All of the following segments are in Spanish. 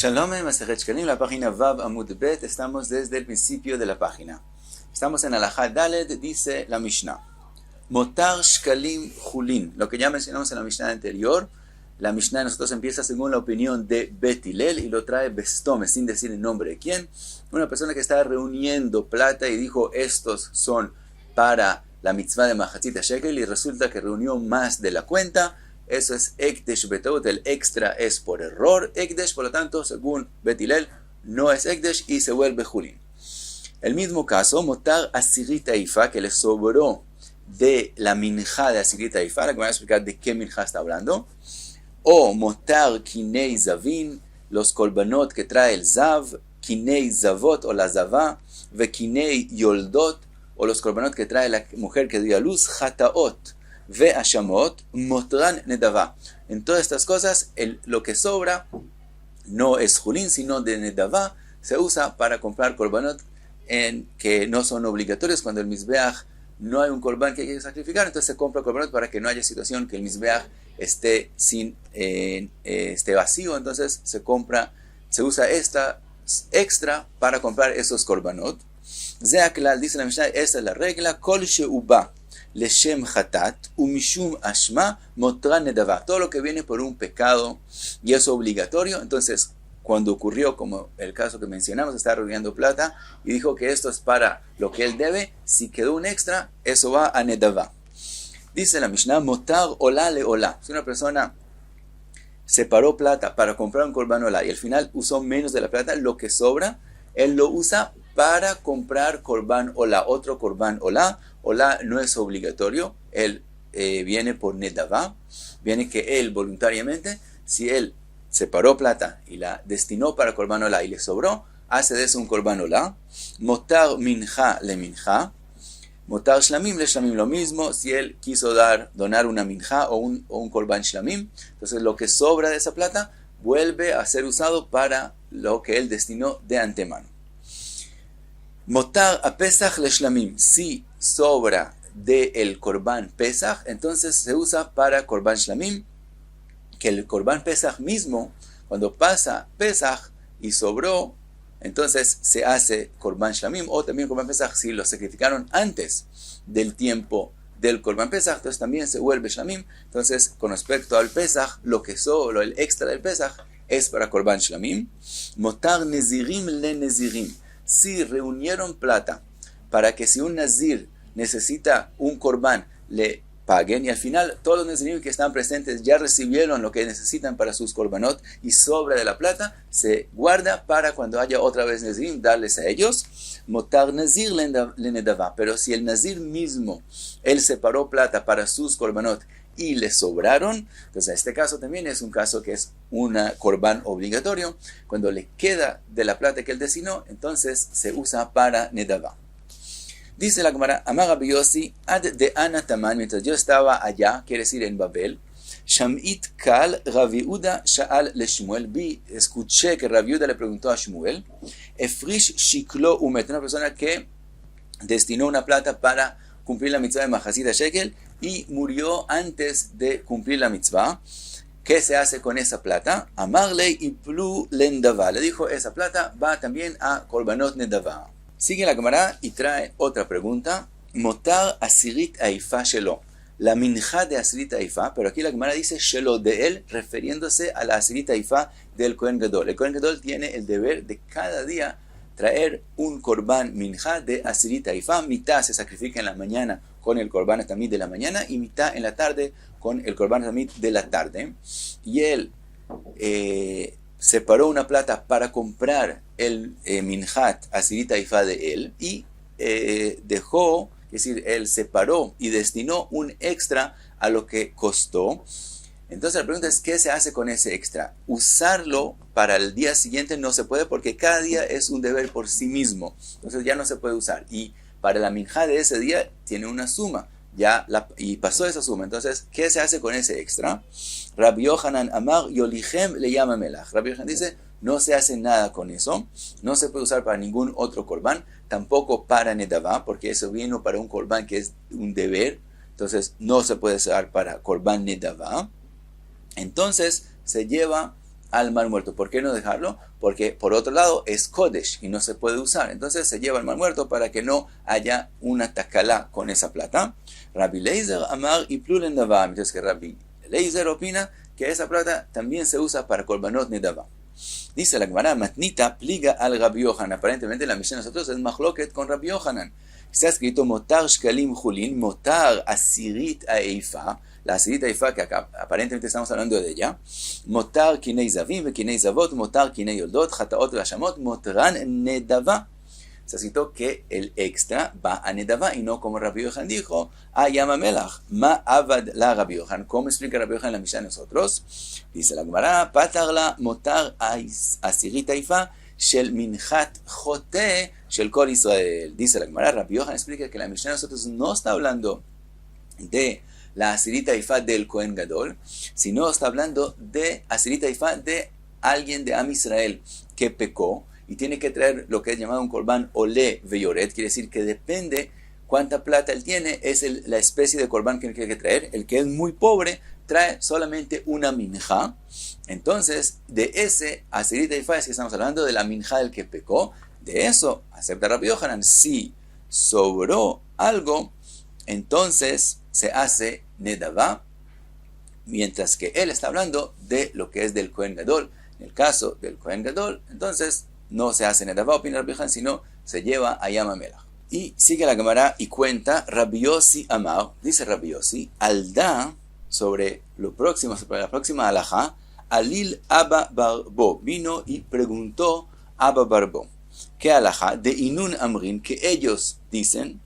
Shalom, Masejet Shkalim, la página Vav Amud Bet. Estamos desde el principio de la página. Estamos en Alajá Daled, dice la Mishnah. Motar Shkalim Julin. Lo que ya mencionamos en la Mishnah anterior. La Mishnah de nosotros empieza según la opinión de Bet Hillel y lo trae Bestome, sin decir el nombre de quién. Una persona que estaba reuniendo plata y dijo, estos son para la mitzvah de Mahatzit Shekel, y resulta que reunió más de la cuenta. Eso es Ekdesh Betot, el extra es por error. Ekdesh, por lo tanto, según Bet Hillel, no es Ekdesh y se vuelve Julin. El mismo caso, Motar Asirit Haifa, que le sobró de la minja de Asirit Haifa, la que voy a explicar de qué minja está hablando. O Motar Kinei Zavin, los kolbanot que trae el Zav, Kinei Zavot o la Zavá, ve Kinei Yoldot, o los kolbanot que trae la mujer que dio a luz, Hataot. Ve Ashamot, Motran Nedavá. En todas estas cosas, lo que sobra no es Julín, sino de Nedavá. Se usa para comprar korbanot que no son obligatorios. Cuando el Mizbeach no hay un korban que hay que sacrificar, entonces se compra korbanot para que no haya situación que el Mizbeach esté vacío. Entonces se usa esta extra para comprar esos korbanot. Zeaklal, dice la Mishnah, esta es la regla. Kol she'uba leshem hatat umishum ashma motran nedavá. Todo lo que viene por un pecado y es obligatorio. Entonces, cuando ocurrió, como el caso que mencionamos, está reuniendo plata y dijo que esto es para lo que él debe, si quedó un extra, eso va a nedavá. Dice la Mishnah, motar olá le olá. Si una persona separó plata para comprar un korban olá y al final usó menos de la plata, lo que sobra, él lo usa para comprar korban olá, otro korban olá. Olá no es obligatorio, él viene por nedavá, viene que él voluntariamente, si él separó plata y la destinó para korban olá y le sobró, hace de eso un korban olá. Motar minja le minja, motar shlamim le shlamim, lo mismo si él quiso donar una minja o un korban shlamim, entonces lo que sobra de esa plata vuelve a ser usado para lo que él destinó de antemano. Motar a Pesach le shlamim, si sobra del korban Pesach, entonces se usa para korban shlamim, que el korban Pesach mismo, cuando pasa Pesach y sobró, entonces se hace korban shlamim, o también korban Pesach si lo sacrificaron antes del tiempo del korban Pesach, entonces también se vuelve shlamim. Entonces, con respecto al Pesach, lo que sobró, el extra del Pesach, es para korban shlamim. Motar nezirim le nezirim, si reunieron plata para que si un nazir necesita un korban le paguen, y al final todos los nazirim que están presentes ya recibieron lo que necesitan para sus korbanot y sobra de la plata se guarda para cuando haya otra vez nazirim darles a ellos. Motar nazir le nedavá, pero si el nazir mismo él separó plata para sus korbanot y le sobraron, entonces este caso también es un caso que es una korban obligatorio. Cuando le queda de la plata que él destinó, entonces se usa para nedavá. Dice la Gemara, Amar Rabbi Yossi, ad de Anataman, mientras yo estaba allá, quiere decir en Babel, Shamit Kal, Rav Yehuda Sha'al le Shmuel, escuché que Rav Yehuda le preguntó a Shmuel, Efrish Shiklo Umet, una persona que destinó una plata para cumplir la mitzvah de Mahatzit Shekel y murió antes de cumplir la mitzvah. ¿Qué se hace con esa plata? Amarle Iplu Lendavá, le dijo, esa plata va también a Korbanot Nedavá. Sigue la Gemara y trae otra pregunta. Motar Asirit Haifa Shelo. La minja de Asirit Haifa, pero aquí la Gemara dice Shelo de él, refiriéndose a la Asirit Haifa del Kohen Gadol. El Kohen Gadol tiene el deber de cada día traer un korban minja de Asirit Haifa. Mitad se sacrifica en la mañana con el korban tamid de la mañana y mitad en la tarde con el korban tamid de la tarde. Y él separó una plata para comprar el minjat Asirit Haifa de él y dejó, es decir, él separó y destinó un extra a lo que costó. Entonces la pregunta es, ¿qué se hace con ese extra? Usarlo para el día siguiente no se puede porque cada día es un deber por sí mismo. Entonces ya no se puede usar. Y para la minja de ese día tiene una suma. Y pasó esa suma. Entonces, ¿qué se hace con ese extra? Rabbi Yohanan Amar Yolichem le llama Melach. Rabbi Yohanan dice, no se hace nada con eso. No se puede usar para ningún otro korban. Tampoco para nedavá, porque eso vino para un korban que es un deber. Entonces, no se puede usar para korban nedavá. Entonces, se lleva al Mar Muerto. ¿Por qué no dejarlo? Porque por otro lado es Kodesh y no se puede usar. Entonces se lleva al Mar Muerto para que no haya una tacalá con esa plata. Rabbi Leizer Amar y Plulen Davam. Entonces que Rabbi Leizer opina que esa plata también se usa para Korbanot Nedava. Dice la Gemara, Matnita pliga al Rabbi Yohanan. Aparentemente la Mishnah de nosotros es Mahloket con Rabbi Yohanan. Está escrito Motar Shkalim Julin, Motar Asirit Aifa. La Asirit Aifa, que acá aparentemente estamos hablando de ella. Motar Kinei Zavim, Kinei Zavot, Motar Kinei Yoldot, Hataot Vashamot, Motran Nedava. Se citó que el extra va a Nedava y no como Rabbi Yohanan dijo a Yamamelach. Ma avad la Rabbi Yohanan. ¿Cómo explica Rabbi Yohanan la Mishnah de nosotros? Dice la Gemara, Patarla Motar Asirit Aifa Shel Minchat Jote Shel Kol Israel. Dice la Gemara, Rabbi Yohanan explica que la Mishnah de nosotros no está hablando de la Asirit Aifa del Kohen Gadol, sino está hablando de Asirit Aifa de alguien de Am Israel que pecó y tiene que traer lo que es llamado un korban olé veyoret, quiere decir que depende cuánta plata él tiene, es la especie de korban que tiene que traer. El que es muy pobre trae solamente una minja. Entonces, de ese Asirit Aifa es que estamos hablando de la minja del que pecó. De eso, acepta Rabbi Yohanan, si sobró algo, entonces se hace Nedava, mientras que él está hablando de lo que es del Kohen Gadol. En el caso del Kohen Gadol, entonces no se hace Nedava, opina Rabbi Yohanan, sino se lleva a Yamamelach. Y sigue la Gemara y cuenta Rabbi Yossi Amar, dice Rabbi Yossi, Alda, sobre lo próximo, sobre la próxima alajá, Alil Abba Barbo, vino y preguntó a Abba Barbo, ¿qué alajá? De Inun Amrin, que ellos dicen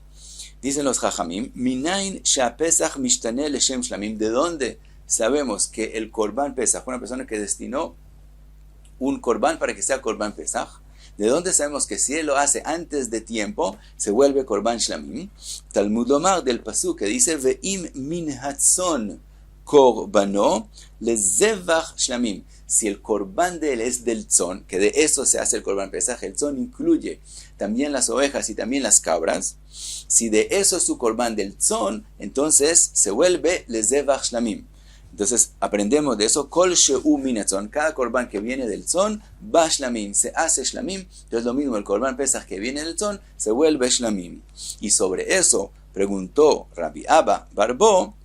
los Jajamim, Minain Shapesach Mishtane Leshem Shlamim, ¿de dónde sabemos que el Korban Pesach, una persona que destinó un Korban para que sea Korban Pesach, ¿de dónde sabemos que si él lo hace antes de tiempo, se vuelve Korban Shlamim? Talmud Lomar del Pasuk que dice, Ve'im min hatzon Korbano lezevach Shlamim. Si el Korban de él es del tzon, que de eso se hace el Korban Pesach, el tzon incluye también las ovejas y también las cabras. Si de eso es su Korban del tzon, entonces se vuelve lezevach Shlamim. Entonces aprendemos de eso, Kol She'u min hatzon, cada Korban que viene del tzon, va Shlamim, se hace Shlamim. Entonces lo mismo, el Korban Pesach que viene del tzon, se vuelve Shlamim. Y sobre eso preguntó Rabbi Abba Barbo,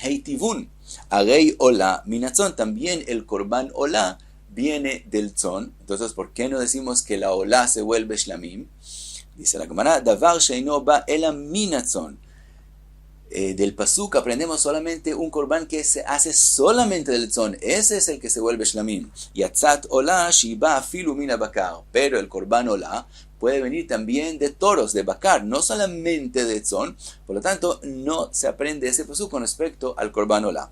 Heitivun, Arei Ola Minatzon, también el Korban Ola viene del tzon. Entonces, ¿por qué no decimos que la Ola se vuelve Shlamim? Dice la Gemara, Davar Sheino Ba Ela Minatzon. Del Pasuk aprendemos solamente un Korban que se hace solamente del tzon. Ese es el que se vuelve Shlamim. Yatzat Ola Shiba Afilu Mina Bakar. Pero el Korban Ola puede venir también de toros, de bakar, no solamente de tzon. Por lo tanto, no se aprende ese pasuk con respecto al Korban Ola.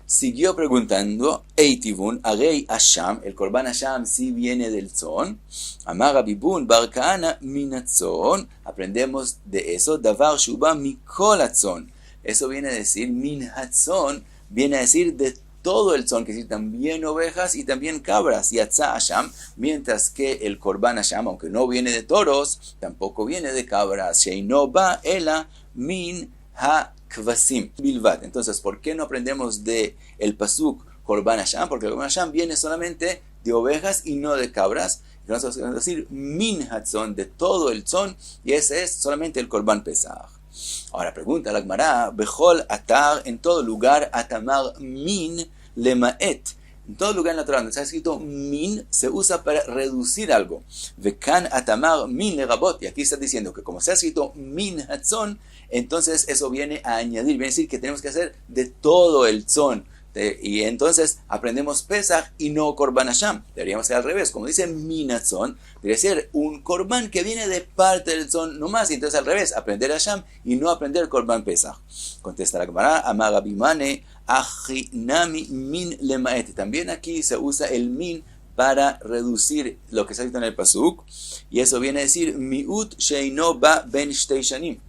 Siguió preguntando, Eitivun, Arei Asham, el Korban Asham sí viene del tzon. Amar Abibun, Barkaana Minatzon, aprendemos de eso, Davar Shuba Mikol Atzon. Eso viene a decir, Min Hatzon, viene a decir de todo el tzon, que es decir, también ovejas y también cabras, Yatza Asham, mientras que el Korban Asham, aunque no viene de toros, tampoco viene de cabras, Sheino Ba Ela Min Ha-Kvasim Bilvat. Entonces, ¿por qué no aprendemos de el pasuk Korban Asham? Porque el Korban Asham viene solamente de ovejas y no de cabras. Entonces, vamos a decir Min Hatzon, de todo el tzon, y ese es solamente el Korban Pesach. Ahora pregunta la Gemara, Bechol Atar, en todo lugar, Atamar Min Lemaet. En todo lugar natural donde está escrito Min, se usa para reducir algo. Vekan Atamar Min Lerabot. Y aquí está diciendo que como se ha escrito Min Hatzon, entonces eso viene a añadir, viene a decir que tenemos que hacer de todo el tzon. Y entonces aprendemos Pesach y no Korban Hasham. Deberíamos ser al revés. Como dice Minatzon, debería ser un Korban que viene de parte del tzon nomás. Y entonces al revés, aprender Hasham y no aprender Korban Pesach. Contesta la Gemara, Amar Abimane, Achinami Min Lemaet. También aquí se usa el Min para reducir lo que está escrito en el Pasuk. Y eso viene a decir Miut Sheino Ba Ben Shtei Shanim.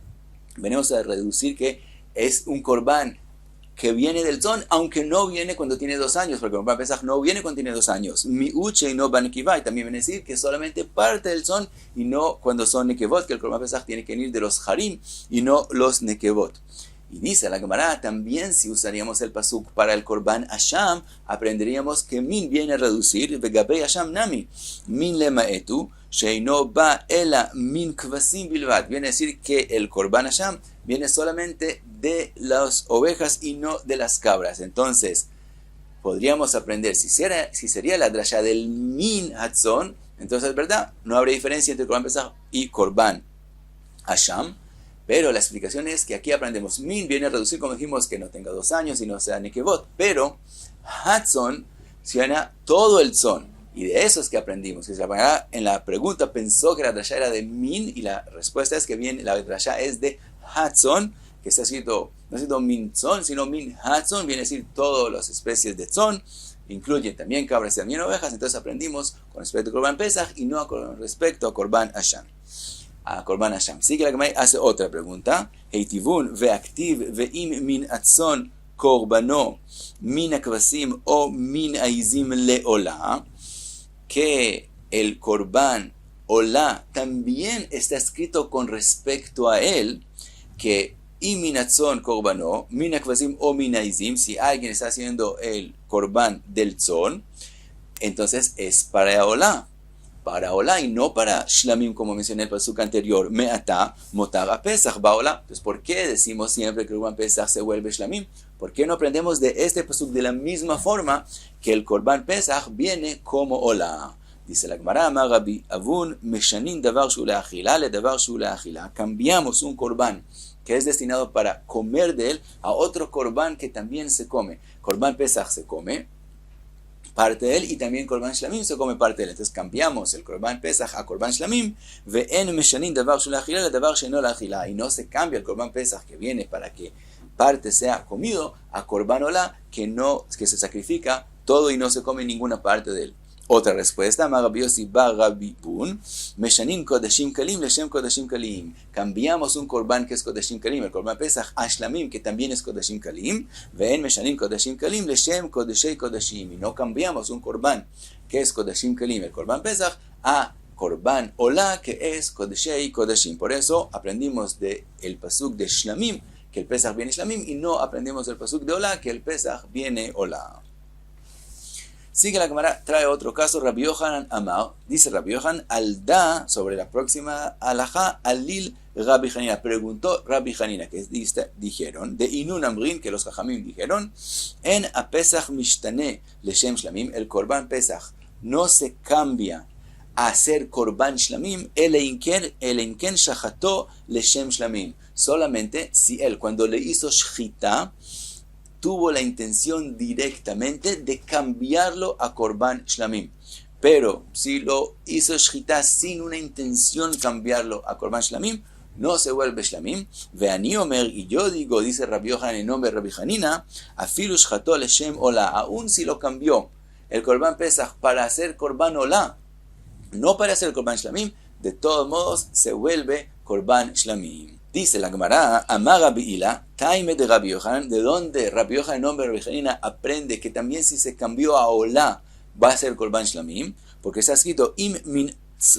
Venimos a reducir que es un Korban que viene del tzon, aunque no viene cuando tiene 2 años, porque el Korban Pesach no viene cuando tiene 2 años. Miuche y no Banekivai, también viene a decir que solamente parte del tzon y no cuando son nekevot, que el Korban Pesach tiene que venir de los harim y no los nekevot. Y dice la Gemara, también si usaríamos el pasuk para el Korban Asham, aprenderíamos que min viene a reducir, vegabei Asham nami, min lemaetu, sheino ba ela min kvasim bilvad. Viene a decir que el Korban Asham viene solamente de las ovejas y no de las cabras. Entonces, podríamos aprender, si sería la drasha del min hatzon, entonces, ¿verdad? No habría diferencia entre Korban Pesach y Korban Asham, pero la explicación es que aquí aprendemos, min viene a reducir, como dijimos, que no tenga 2 años y no sea nekevot, pero hatzon suena todo el tzon, y de eso es que aprendimos, que en la pregunta pensó que la drasha era de min, y la respuesta es que la drasha es de hatzon, que está escrito, no es escrito min tzon, sino min hatzon, viene a decir todas las especies de tzon, incluyen también cabras y también ovejas. Entonces aprendimos con respecto a Korban Pesach y no con respecto a Korban Asham. Sigue la Gemara, hace otra pregunta. Heitivun ve'aktiv ve'im min atzon korbano min akvasim o min aizim leola, que el Korban Ola también está escrito con respecto a él, que y minatzon korbano, minakvasim o minaizim, si alguien está haciendo el korban del tzon, entonces es para Olá y no para shlamim, como mencioné en el pasuk anterior, me'ata motar pesach ba'olá. Entonces, ¿por qué decimos siempre que el korban pesach se vuelve shlamim? ¿Por qué no aprendemos de este pasuk de la misma forma que el korban pesach viene como Olá? Dice la Gemara, Rabbi Avun meshanin davar shu le'achila le davar shu le'achila. Cambiamos un korban que es destinado para comer de él, a otro korban que también se come. Korban Pesach se come parte de él, y también Korban Shlamim se come parte de él. Entonces cambiamos el Korban Pesach a Korban Shlamim, ve'en meshanin davar shel achila le davar she'eno la'achila, y no se cambia el Korban Pesach que viene para que parte sea comido a Korban Olá, que se sacrifica todo y no se come ninguna parte de él. Otra respuesta, Rabbi Yossi bar Rabbi Bun, Meshanim Kodashim Kalim Leshem Kodashim Kalim. Cambiamos un korban que es Kodashim Kalim, el korban Pesach, Ashlamim, que también es Kodashim Kalim, Ven Meshanim Kodashim Kalim Leshem Kodashei Kodashim. Y no cambiamos un korban que es Kodashim Kalim, el korban Pesach, a korban Olá, que es Kodashei Kodashim. Por eso aprendimos del pasuk de Shlamim, que el Pesach viene Shlamim, y no aprendimos del pasuk de Olá, que el Pesach viene Olá. Sigue la Gemara, trae otro caso, Rabbi Yohanan Amar, dice Rabbi Yohanan, Alda, sobre la próxima alajá, Alil Rabbi Hanina, preguntó Rabbi Hanina, que dijeron, de Inun Amrin, que los Jajamim dijeron, en a Pesach Mishtane Leshem Shlamim, el Korban Pesach no se cambia a hacer Korban Shlamim, el Inken Shachato Leshem Shlamim, solamente si él, cuando le hizo Shchita, tuvo la intención directamente de cambiarlo a Korban Shlamim. Pero si lo hizo Shchita sin una intención cambiarlo a Korban Shlamim, no se vuelve Shlamim. Ve'ani omer, y yo digo, dice Rabbi Yohanan en nombre de Rabbi Hanina, afilu shchato leshem Olá, aún si lo cambió el Korban Pesach para hacer Korban Olá, no para hacer Korban Shlamim, de todos modos se vuelve Korban Shlamim. Dice la Gemara, Amar Rabbi Hila, Taime de Rabbi Yohanan, de donde Rabbi Yohanan en nombre de Rabbi Hanina aprende que también si se cambió a Olá va a ser Korban Shlamim, porque está escrito Im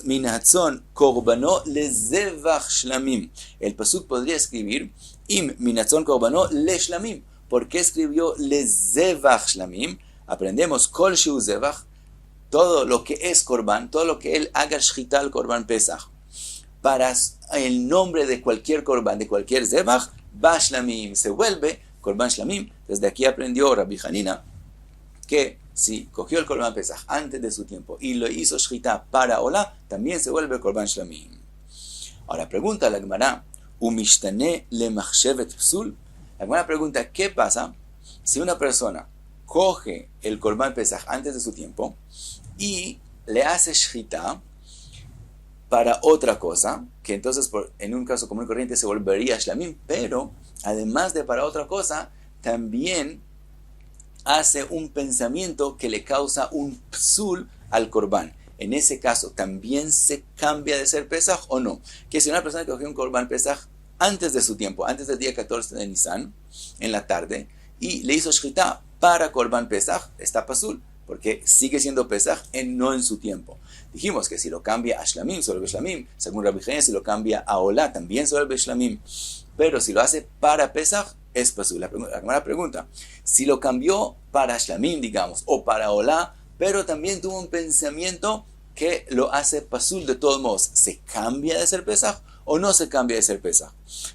min hatzon korbano lezevach shlamim. El pasuk podría escribir Im min hatzon korbano le shlamim. ¿Por qué escribió lezevach shlamim? Aprendemos kol shu zevach, todo lo que es korban, todo lo que él haga shchita al korban pesach, para el nombre de cualquier korban, de cualquier zevach, va shlamim, se vuelve korban shlamim. Desde aquí aprendió Rabbi Hanina que si cogió el korban pesach antes de su tiempo y lo hizo shchita para Olá, también se vuelve korban shlamim. Ahora pregunta la Gemara, umishtane le machshevet psul. La Gemara pregunta, ¿qué pasa si una persona coge el korban pesach antes de su tiempo y le hace shchita para otra cosa, que entonces en un caso común y corriente se volvería shlamim, pero además de para otra cosa, también hace un pensamiento que le causa un psul al korban? En ese caso, ¿también se cambia de ser pesach o no? Que si una persona que cogió un korban pesach antes de su tiempo, antes del día 14 de Nisan, en la tarde, y le hizo shchita para korban pesach, está pasul, porque sigue siendo pesach no en su tiempo. Dijimos que si lo cambia a shlamim, se vuelve shlamim. Según Rabbi Hanina, si lo cambia a Olá, también se vuelve shlamim. Pero si lo hace para pesach, es pasul. La Gemara pregunta, si lo cambió para shlamim, digamos, o para olá, pero también tuvo un pensamiento que lo hace pasul de todos modos, ¿se cambia de ser pesaj o no se cambia de ser pesaj?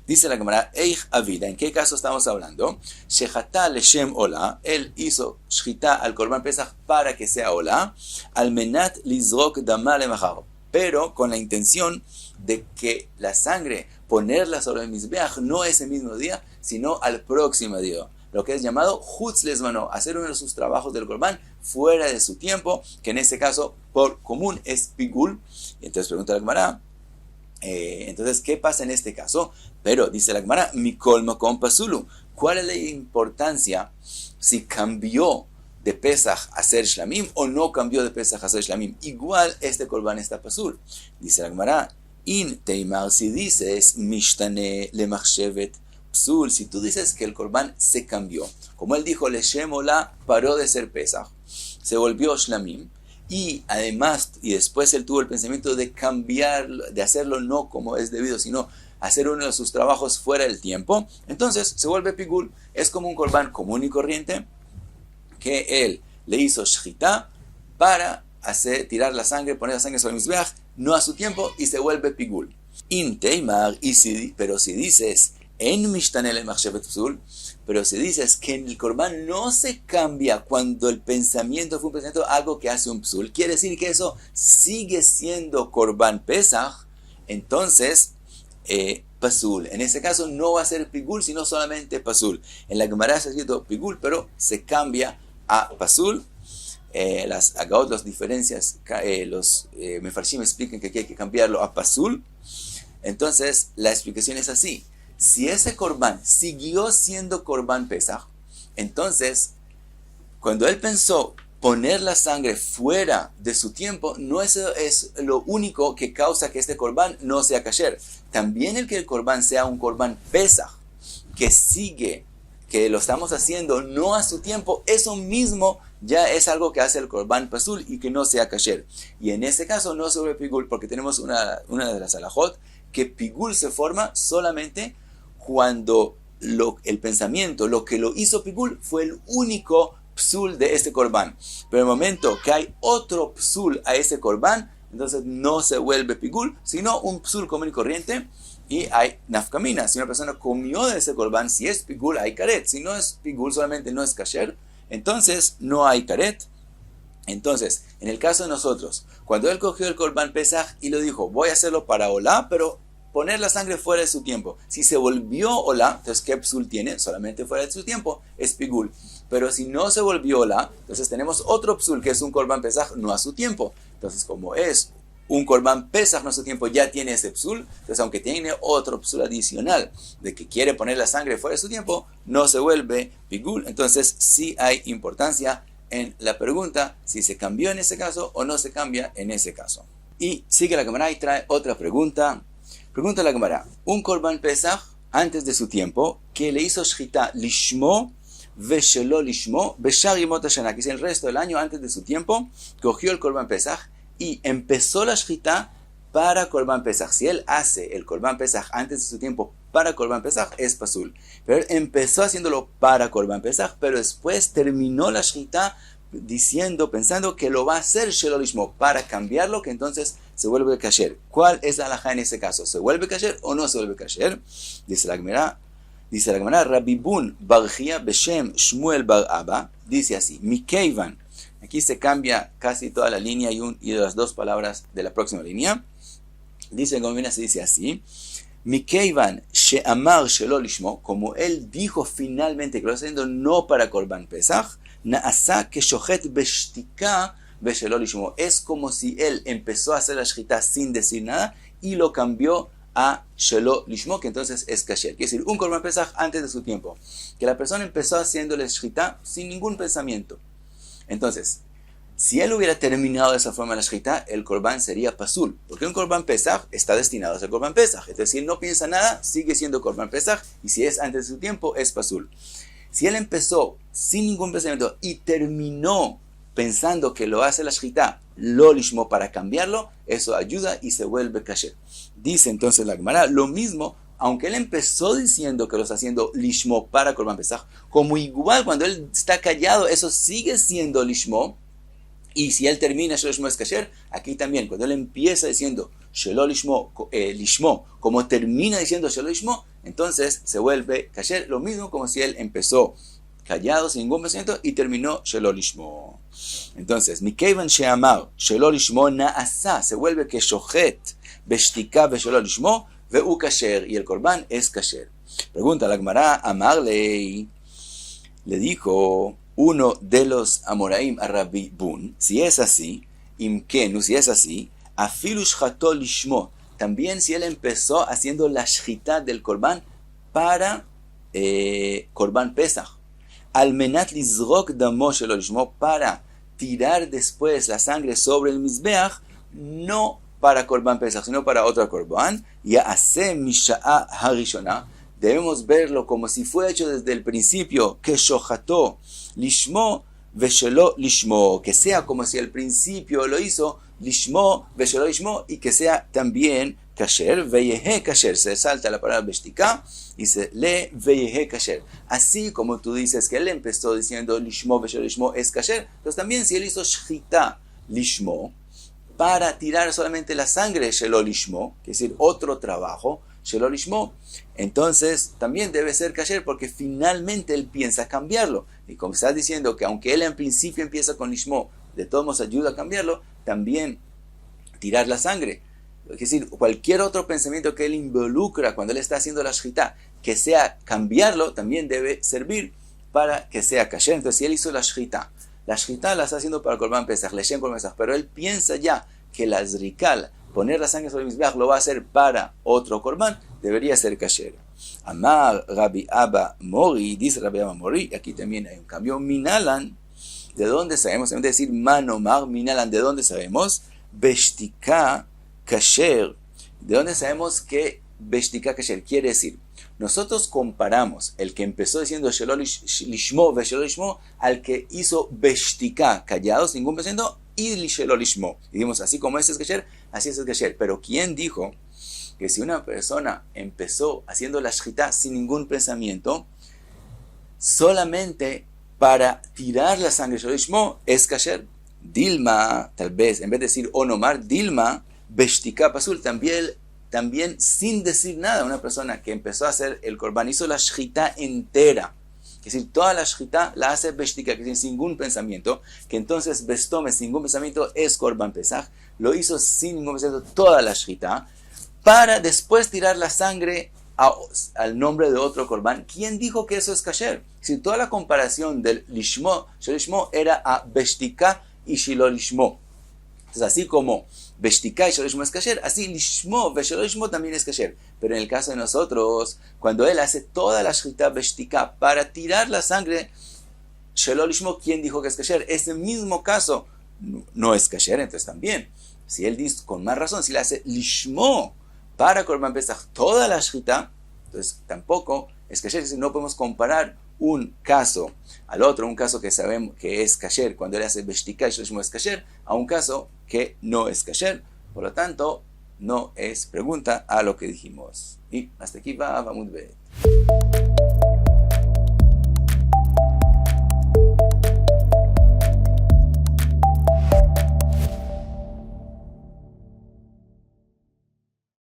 Dice la Gemara, Eich Avida, ¿en qué caso estamos hablando? Shechatá leshem olá, él hizo shchita al korban pesaj para que sea olá, al menat lizrok damá lemachar, pero con la intención de que la sangre, ponerla sobre el mizbeach, no ese mismo día, sino al próximo día. Lo que es llamado chutz lezmano, hacer uno de sus trabajos del korban fuera de su tiempo, que en este caso, por común, es pigul. Y entonces pregunta la Gemara, entonces, ¿qué pasa en este caso? Pero dice la Gemara, mikol makom pasulu. ¿Cuál es la importancia si cambió de Pesaj a ser shlamim o no cambió de Pesaj a ser shlamim? Igual este korban está pasul. Dice la Gemara, in teimar, si dices mishtane lemachshevet psul, si tú dices que el korban se cambió, como él dijo, leshem olá, paró de ser Pesaj, se volvió shlamim, y además, y después él tuvo el pensamiento de cambiar, de hacerlo no como es debido, sino hacer uno de sus trabajos fuera del tiempo, entonces se vuelve pigul. Es como un korban común y corriente que él le hizo shchita para tirar la sangre, poner la sangre sobre el mizbeach, no a su tiempo, y se vuelve pigul. In teimar, pero si dices en mishtane lemachshevet psul, pero si dices que en el korban no se cambia cuando el pensamiento fue un pensamiento, algo que hace un psul, quiere decir que eso sigue siendo korban pesach, entonces pasul. En ese caso no va a ser pigul, sino solamente pasul. En la Gemara se ha escrito pigul, pero se cambia a pasul. Las agaot, las diferencias, los mefarshim explican que hay que cambiarlo a pasul. Entonces la explicación es así. Si ese korban siguió siendo korban pesaj, entonces cuando él pensó poner la sangre fuera de su tiempo, no eso es lo único que causa que este korban no sea kasher. También el que el korban sea un korban pesaj, que sigue, que lo estamos haciendo no a su tiempo, eso mismo ya es algo que hace el korban pasul y que no sea kasher. Y en este caso no se vuelve pigul, porque tenemos una de las alajot, que pigul se forma solamente cuando el pensamiento, lo que lo hizo pigul, fue el único psul de este korban. Pero en el momento que hay otro psul a ese korban, entonces no se vuelve pigul, sino un psul común y corriente, y hay nafkamina. Si una persona comió de ese korban, si es pigul, hay karet. Si no es pigul, solamente no es kasher, entonces no hay karet. Entonces, en el caso de nosotros, cuando él cogió el korban pesaj y lo dijo, voy a hacerlo para olá, pero poner la sangre fuera de su tiempo. Si se volvió olá, entonces ¿qué psul tiene? Solamente fuera de su tiempo, es pigul. Pero si no se volvió olá, entonces tenemos otro psul, que es un korban pesaj no a su tiempo. Entonces, como es un korban pesaj no a su tiempo, ya tiene ese psul. Entonces, aunque tiene otro psul adicional de que quiere poner la sangre fuera de su tiempo, no se vuelve pigul. Entonces, sí hay importancia en la pregunta si se cambió en ese caso o no se cambia en ese caso. Y sigue la Gemara y trae otra pregunta. Pregunta la Gemara, un korban pesaj antes de su tiempo que le hizo shchita lishmo veshelo lishmo beshar yemot hashana, que es el resto del año antes de su tiempo, cogió el korban pesaj y empezó la shchita para korban pesaj. Si él hace el korban pesaj antes de su tiempo para korban pesaj, es pasul. Pero él empezó haciéndolo para korban pesaj, pero después terminó la shchita pensando que lo va a hacer shelo lishmo para cambiarlo, que entonces se vuelve kasher. ¿Cuál es la halajá en ese caso? ¿Se vuelve kasher o no se vuelve kasher? Dice la Gemara, Rabbi Bun bar Chia beshem Shmuel bar Abba, dice así, Mikeivan, aquí se cambia casi toda la línea y las dos palabras de la próxima línea. Dice, como viene, se dice así, Mikeivan she'amar shelo lishmo, como él dijo finalmente que lo está haciendo no para korban pesach, Naasa que shochet beshtika beshelo lishmo. Es como si él empezó a hacer la shchita sin decir nada y lo cambió a shelo lishmo, que entonces es kasher. Quiere decir, un korban pesach antes de su tiempo. Que la persona empezó haciendo la shchita sin ningún pensamiento. Entonces, si él hubiera terminado de esa forma la shchita, el korban sería pasul. Porque un korban pesach está destinado a ser korban pesach. Entonces, si él no piensa nada, sigue siendo korban pesach. Y si es antes de su tiempo, es pasul. Si él empezó sin ningún pensamiento y terminó pensando que lo hace la shchita, lo lishmo para cambiarlo, eso ayuda y se vuelve kasher. Dice entonces la Gemara, lo mismo aunque él empezó diciendo que lo está haciendo lishmo para Korban Pesach, como igual cuando él está callado, eso sigue siendo lishmo. Y si él termina Shelo Lishmo es kasher, aquí también, cuando él empieza diciendo Shelo Lishmo, lishmo, como termina diciendo Shelo Lishmo, entonces se vuelve kasher, lo mismo como si él empezó callado, sin ningún pensamiento, y terminó Shelo Lishmo. Entonces, Mikeivan Sheamar, Shelo Lishmo Naasa, se vuelve que Shochet, Beshtika, Shelo Lishmo, Veu kasher, y el Korban es kasher. Pregunta la Gemara, Amarlei, le dijo uno de los Amoraim a Rabbi Bun, si es así, Imkenu, si es así, Afilu Shchato Lishmo, también si él empezó haciendo la shchita del Korban para Korban Pesach, Almenat Lizrok Damo Shelo Lishmo, para tirar después la sangre sobre el Mizbeach, no para Korban Pesach, sino para otra Korban, y hace Misha'a Harishona, debemos verlo como si fue hecho desde el principio, que shoható lishmo veshelo lishmo, que sea como si al principio lo hizo lishmo veshelo lishmo, y que sea también kasher, veyehe kasher, se salta la palabra beshtika y se lee veyehe kasher. Así como tú dices que él empezó diciendo lishmo veshelo lishmo es kasher, entonces también si él hizo shchita lishmo, para tirar solamente la sangre shelo lishmo, que es decir, otro trabajo, Shelo Lishmo, entonces también debe ser kasher porque finalmente él piensa cambiarlo. Y como estás diciendo que aunque él en principio empieza con Lishmo, de todos modos ayuda a cambiarlo, también tirar la sangre. Es decir, cualquier otro pensamiento que él involucra cuando él está haciendo la shchita, que sea cambiarlo, también debe servir para que sea kasher. Entonces si él hizo la shchita la está haciendo para Korban Pesach, Leshem Korban Pesach, pero él piensa ya que la zrikal, poner la sangre sobre el Mizbeach, lo va a hacer para otro Korban, debería ser kasher. Amar Rabbi Abba Mori, dice Rabbi Abba Mori, aquí también hay un cambio, Minalan, ¿de dónde sabemos? En vez de decir Manomar, Minalan, ¿de dónde sabemos? Beshtika kasher, ¿de dónde sabemos que Beshtika kasher quiere decir? Nosotros comparamos el que empezó diciendo Shelo Lishmo, Veshelo Lishmo, al que hizo Beshtika, callados, ningún pensamiento, y Shelo Lishmo. Y dijimos, así como ese es kasher, así es el kasher. Pero ¿quién dijo que si una persona empezó haciendo la shchita sin ningún pensamiento, solamente para tirar la sangre Shelo Lishmo es kasher? Dilma, tal vez, en vez de decir Onomar, Dilma, Beshtika Pasul, también sin decir nada, una persona que empezó a hacer el Korban, hizo la shchita entera, es decir, toda la shchita la hace Beshtika, que tiene sin ningún pensamiento, que entonces Bestome sin ningún pensamiento es Korban Pesach, lo hizo sin ningún pensamiento toda la shchita, para después tirar la sangre al nombre de otro Korban. ¿Quién dijo que eso es kasher? Si toda la comparación del Lishmo, Shelo Lishmo era a Beshtika y Shelo Lishmo. Entonces así como Beshtika y Shelo Lishmo es kasher, así Lishmo, Shelo Lishmo también es kasher. Pero en el caso de nosotros, cuando él hace toda la shchita Beshtika para tirar la sangre, Shelo Lishmo, ¿quién dijo que es kasher? Ese mismo caso no es kasher, entonces también. Si él dice, con más razón, si le hace Lishmo para Korban Pesach toda la shchita, entonces tampoco es kasher. Es decir, no podemos comparar un caso al otro, un caso que sabemos que es kasher cuando él hace Beshtika y Shelo Lishmo es kasher, a un caso que no es kasher. Por lo tanto, no es pregunta a lo que dijimos. Y hasta aquí va, vamos a ver.